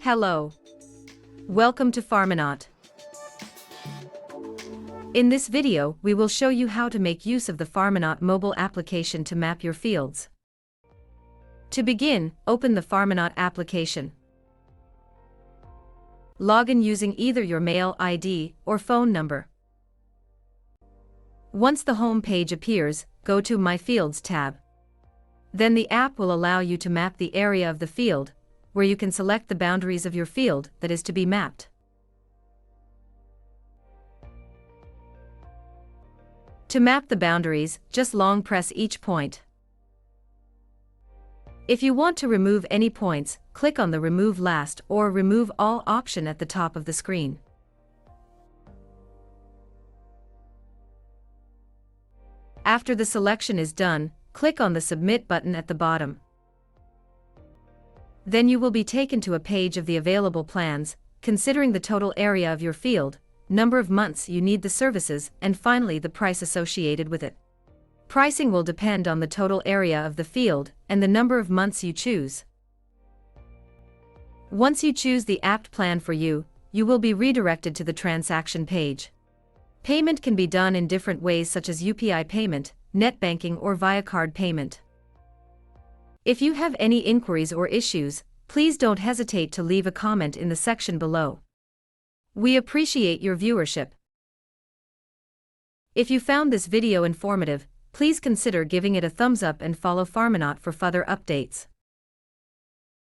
Hello. Welcome to Farmonaut. In this video, we will show you how to make use of the Farmonaut mobile application to map your fields. To begin, open the Farmonaut application. Log in using either your mail ID or phone number. Once the home page appears, go to My Fields tab. Then the app will allow you to map the area of the field, where you can select the boundaries of your field that is to be mapped. To map the boundaries, just long press each point. If you want to remove any points, click on the Remove Last or Remove All option at the top of the screen. After the selection is done, click on the Submit button at the bottom. Then you will be taken to a page of the available plans, considering the total area of your field, number of months you need the services, and finally the price associated with it. Pricing will depend on the total area of the field and the number of months you choose. Once you choose the apt plan for you, you will be redirected to the transaction page. Payment can be done in different ways such as UPI payment, net banking or via card payment. If you have any inquiries or issues, please don't hesitate to leave a comment in the section below. We appreciate your viewership. If you found this video informative, please consider giving it a thumbs up and follow Farmonaut for further updates.